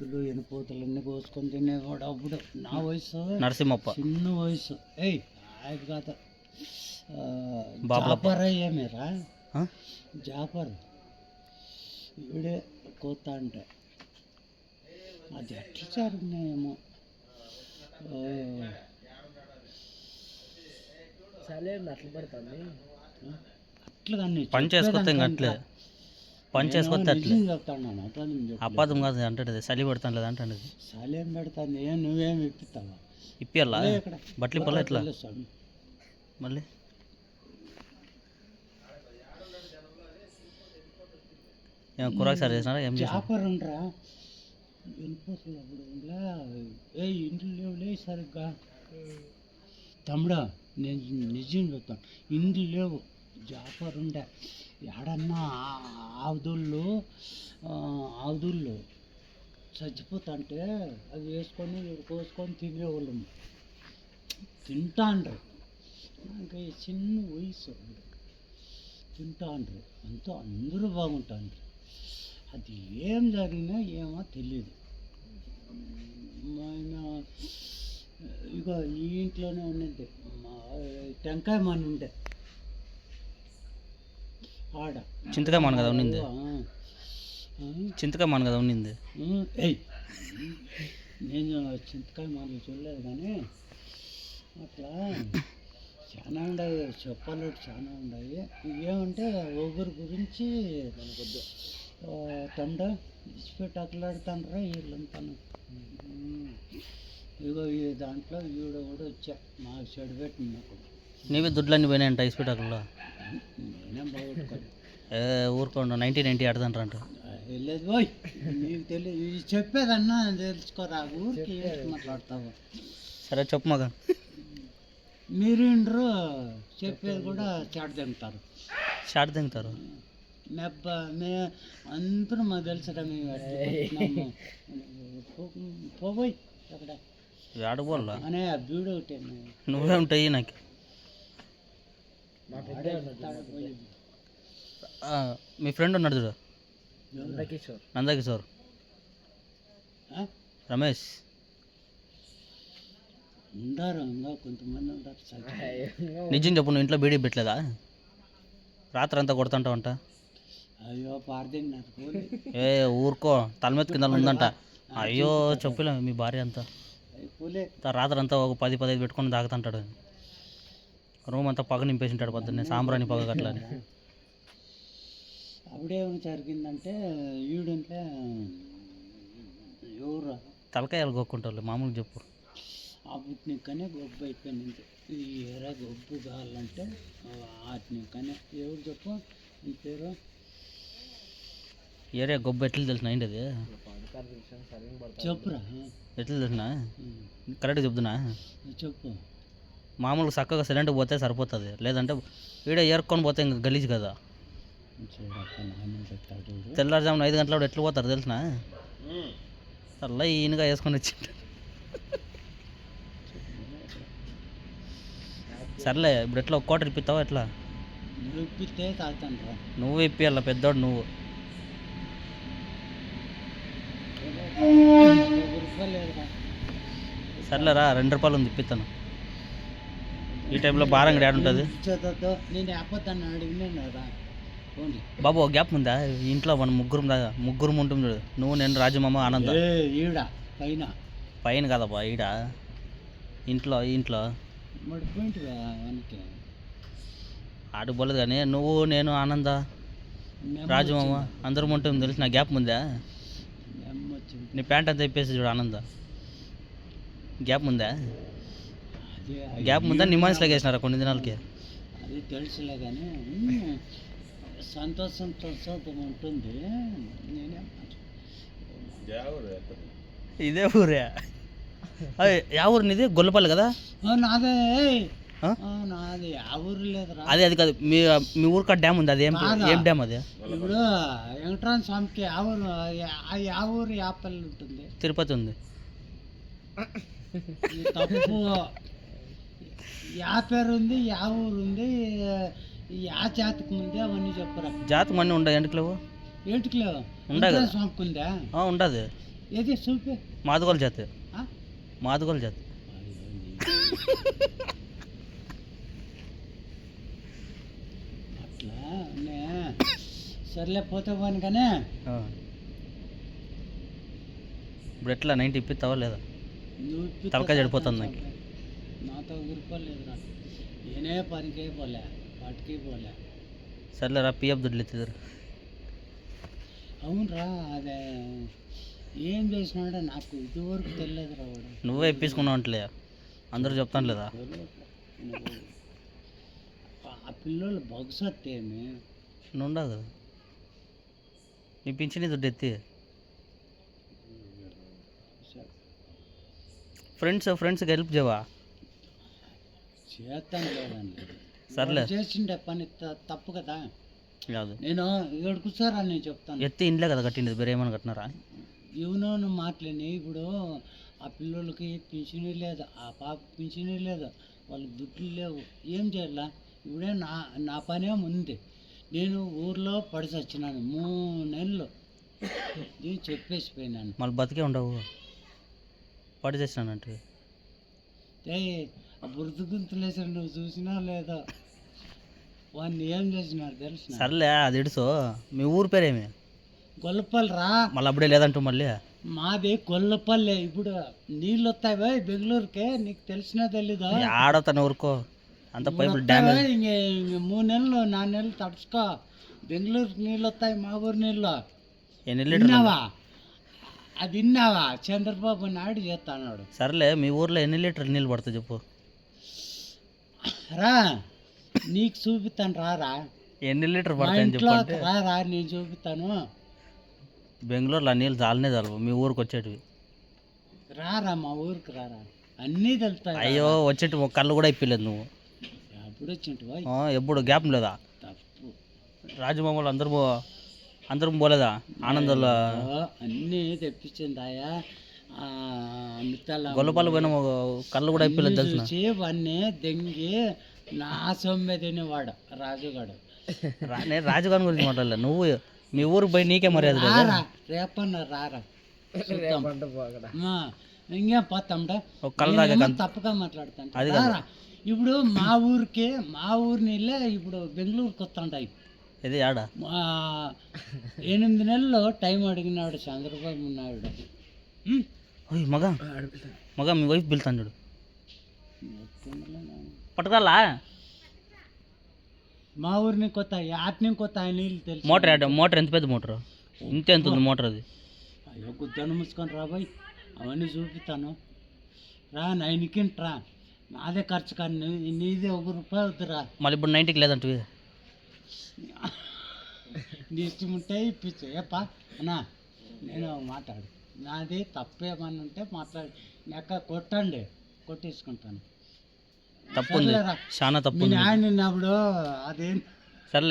ఎద్దులు ఎనుపోతులు అన్నీ కోసుకొని తినేవాడు అప్పుడు. నా వయసు నరసింహప్ప చిన్న వయసు. ఆయన కాదు జాపర్ అయ్యామేరా, జాపర్ ఈడే కోత అంటే అది ఎట్లా జరిగినాయేమో. అట్లా పడుతుంది అట్లా కానీ పని చేసుకొస్తే ఇంకా అట్లే పని చేసుకొస్తే అట్లే చెప్తాను. అబద్ధం కాదు అంటే చలి పెడతాను లేదా అంటే చలి ఏం పెడతాను, నువ్వేం ఇప్పిస్తావా? ఇప్పియాలా బట్టలు ఇప్పాలా ఎట్లా స్వామి? మళ్ళీ ఏం కూరకు సరి చేసినారా? ఏం చేపర్ ఉండరా వెళ్ళిపోతుంది అప్పుడు. ఇంట్లో లేవులే సరిగ్గా తమ్ముడా, నేను నిజం చెప్తాను, ఇండ్లు లేవు. జాపర్ ఉండే ఎడన్నా ఆవుదుళ్ళు చచ్చిపోతుంటే అవి వేసుకొని కోసుకొని తినేవాళ్ళము, తింటాండ్రు. ఇంకా చిన్న వయసు తింటాండ్రు, అంతా అందరూ బాగుంటాండ్రు. అది ఏం జరిగినా ఏమో తెలియదు. ఆయన ఇక ఈ ఇంట్లోనే ఉండింది, టెంకాయ మని ఉండే ఆడ. చింతకాయ మన కదా ఉండింది, చింతకాయ మన కదా ఉండింది. నేను చింతకాయ మనలు చూడలేదు కానీ అట్లా చాలా ఉన్నాయి, చెప్పాలంటే చాలా ఉన్నాయి. ఏమంటే ఒకరి గురించి మనకొద్దు తండ ఇచ్చిపెట్టి అట్లాడుతాండ్రా వీళ్ళంతా. ఇగో ఈ దాంట్లో ఈడ కూడా వచ్చా, మాకు చెడు పెట్టింది. నాకు నీవే దుడ్లన్నీ పోయినాయంట ఇసుపెట్టాకల్లో. నేనేం బాగొట్టుకోండి ఊరుకోండి 90 ఆడదంటారంట. వెళ్ళేది పోయి నీకు తెలియదు, ఇది చెప్పేదన్నా తెలుసుకోరా, ఊరికి మాట్లాడతావు. సరే చెప్పు మగ. మీరు ఇండ్రు చెప్పేది కూడా చాటు తింటారు, షార్ట్ తింటారు. మెబ్బ అందరూ మాకు తెలుసరా, మేము పోయి అక్కడ ఆడబోల్లా అనే బీడు ఒకటి నువ్వే ఉంటాయి నాకు. మీ ఫ్రెండ్ ఉన్నాడు చూడు, నందకిషోర్, రమేష్ ఉండారు, ఇంకా కొంతమంది ఉంటారు. నిజం చెప్పు, నువ్వు ఇంట్లో బీడీ పెట్టలేదా? రాత్రి అంతా కొడుతుంటావంట. అయ్యో పారదిన్నారు. ఊరుకో, తలమెత్త కింద ఉందంట. అయ్యో చెప్పలే మీ భార్య అంతా రాత్రి అంతా ఒక 10-15 పెట్టుకొని తాగుతుంటాడు. రూమ్ అంతా పగ నింపేసి ఉంటాడు పొద్దున్నే, సాంబ్రాణి పగ గట్లని. అప్పుడేమో జరిగిందంటే ఈడుంటే ఎవరు తలకాయలు కొక్కుంటారు మామూలుగా చెప్పు. అప్పటికనే గొప్ప అయిపోయింది. ఈ ఎరా గొప్ప కావాలంటే వాటినికనే ఎవరు చెప్పు ఈ పేరు? ఏరియా గొప్ప ఎట్లా తెలిసిన అయింది అది చెప్పురా, ఎట్లా తెలిసిన కరెక్ట్గా చెప్తున్నా చెప్పు. మామూలుగా చక్కగా సిలిండర్ పోతే సరిపోతుంది, లేదంటే వీడియో ఏరుకొని పోతే ఇంకా గలీజ్ కదా. తెల్లారుజామున 5 గంటల ఎట్లా పోతారు తెలిసిన? అలా ఈయనగా వేసుకొని వచ్చిండు. సర్లే ఇప్పుడు ఎట్లా ఒక కోట ఇప్పిస్తావా ఎట్లా? ఇప్పిస్తే తాగుతాను. నువ్వు ఇప్పియాల పెద్దోడు నువ్వు. సర్లేరా 2 రూపాయలు ఉంది ఇప్పిస్తాను. ఈ టైంలో భారం డాడ్ ఉంటుంది. నేను ఆపత్తాను అడిగినా బాబు ఒక గ్యాప్ ఉందా ఇంట్లో? మనం ముగ్గురు ఉంటుంది చూడు, నువ్వు నేను రాజమామ ఆనంద. ఈడ పైన పైన కదబ్బా ఈడ ఇంట్లో ఆడు పోలేదు కానీ నువ్వు నేను ఆనంద రాజమామ అందరం ఉంటుంది తెలిసి. నా గ్యాప్ ముందా? నీ ప్యాంట్ అంతా ఇప్పేసి చూడు ఆనంద. గ్యాప్ ముందా? గ్యాప్ ముందా నిమాన్స్లాగా వేసినారా కొన్ని దినాలకి? అది తెలుసులే కానీ సంతోషం ఉంటుంది. ఇదే ఊరే? యా ఊరు నీది? గొల్లపల్లి కదా? నాదే నాది ఆ ఊరు లేదురా. అది కాదు, మీ ఊరు కాడ డ్యామ్ ఉంది, అది ఏం డ్యామ్ అది? ఇప్పుడు వెంకటరామ స్వామికి ఆ ఊరు యాపల్లి ఉంటుంది, తిరుపతి ఉంది. తప్పు, యా పేరు ఉంది, యా ఊరు ఉంది, యా జాతికి ఉంది అవన్నీ చెప్పరా. జాతకు అన్నీ ఉండవు ఎంటుకలేవు? ఏంటికి లేవు? ఉండదు స్వామికి ఉందా? ఉండదు. ఏది చూపి మాదుగోలు జాతి ఆ? మాదుగోలు జాతి అట్లా సర్లే పోతే పోను కానీ ఇప్పుడు ఎట్లా 90 ఇప్పిస్తావా లేదా నువ్వు ఇప్పితే తలకాయ చెడిపోతుంది నాకు. నాతో ఊరుకోలేదు రా నేనే పనికే పోలే వాటికి పోలే సర్లేరా పిఎఫ్ దుడ్లు ఎత్తిద్దరు అవునరా అదే ఏం చేసినాడో నాకు ఇదివరకు తెలియదు రా వాడు నువ్వే ఇప్పించుకున్నావు అంటలే అందరూ చెప్తాను లేదా నువ్వు ఆ పిల్లలు బొగసొత్తే ఏమి నువ్వు ఉండవు కదా నీ పింఛని దుడ్డు ఎత్తి ఫ్రెండ్స్కి హెల్ప్ చేయవా చేస్తాను లేదండి సర్లే చేసిండే పని తప్పు కదా కాదు నేను ఇక్కడ కూర్చోరా నేను చెప్తాను ఎత్తి ఇంట్లో కదా కట్టింది వేరే ఏమైనా కట్టినారా ఇవనోను మాటలేని ఇప్పుడు ఆ పిల్లలకి పింఛనీ లేదు ఆ పాప పింఛనీ లేదు వాళ్ళకి దుడ్లు లేవు ఏం చేయాలా ఇప్పుడే నా పనేం ఉంది నేను ఊర్లో పడిసి వచ్చినాను 3 నెలలు నేను చెప్పేసిపోయినాను మళ్ళీ బతికే ఉండవు పడి చేసినానంటే ఆ బురద గుంతులేసాడు నువ్వు చూసినా లేదో వాడిని ఏం చేసినాడు తెలుసు సర్లే అది ఇడుసో మీ ఊరు పేరేమి గొల్లపల్లి రా మళ్ళీ అప్పుడే లేదంటూ మళ్ళీ మాది గొల్లపల్లి ఇప్పుడు నీళ్ళు వస్తాయి బెంగళూరుకే నీకు తెలిసినా తెలీదా ఆడో తన ఊరుకో అంత పైపులు డ్యామేజ్ ఇంక 3 నెలలు 4 నెలలు తడుచుకో బెంగళూరుకి నీళ్ళు వస్తాయి మా ఊరు నీళ్ళు ఎన్ని లీటర్లు విన్నావా అది విన్నావా చంద్రబాబు నాయుడు చేస్తాడు సర్లే మీ ఊర్లో ఎన్ని లీటర్లు నీళ్ళు పడుతుంది చెప్పు రా నీకు చూపిస్తాను రారా ఎన్ని లీటర్ మా పడతాయని ఇంట్లో చెప్పంటే రారా నేను చూపిస్తాను బెంగళూరులో ఆ నీళ్ళు చాలనే చాలు మీ ఊరికి వచ్చేటివి రారా మా ఊరికి రారా అన్నీ తెలుస్తాయి అయ్యో వచ్చేటి ఒక కళ్ళు కూడా ఇప్పలేదు నువ్వు ఎప్పుడు వచ్చింటివా ఎప్పుడు గ్యాప్ లేదా తప్పు రాజమామలు అందరూ పోలేదా ఆనందంలో అన్నీ తెప్పించిందాయా మిత్తాల గొల్లపల్లి పోయిన కళ్ళు కూడా ఇప్పలేదు తెలిసిన చూసి వాడిని దెంగి నా సొమ్మె తినేవాడు రాజుగాడు నేను రాజుగారి గురించి మాట్లాడలే నువ్వు మీ ఊరికి పోయి నీకే మర్యాద లేదు రారా రేపన్న రారా ఇంకేం పోతాండా ఒక కళ్ళు తాగే తప్పుగా మాట్లాడతాను అది కాదు. రారా ఇప్పుడు మా ఊరి నీళ్ళే ఇప్పుడు బెంగళూరుకి వస్తుంటాయి ఇది ఆడ 8 నెలలు టైం అడిగినాడు చంద్రబాబు నాయుడు ఓయ్ మగ మీ వైఫ్ పిలుతాను చూడు పట్టుకోవాలా మా ఊరిని కొత్త ఆటని కొత్త నీళ్ళు తెలుసు మోటార్ ఎంత పెద్ద మోటార్ ఎంత ఉంది మోటార్ అది అయ్యో గుద్దను మూసుకొని రాబోయ్ అవన్నీ చూపిస్తాను రా 9కి రా నాదే ఖర్చు కానీ నీదే ₹1 వద్దురా మళ్ళీ ఇప్పుడు 90కి లేదంటే నీ ఇష్టం ఉంటే ఇప్పించు ఏపా అన్నా నేను మాట్లాడు నాది తప్పేమని ఉంటే మాట్లాడు ఎక్క కొట్టండి కొట్టేసుకుంటాను తప్పు ఉంది సర్లేరా. చాలా తప్పు మీ ఉంది నాయన ఉన్నప్పుడు అదేం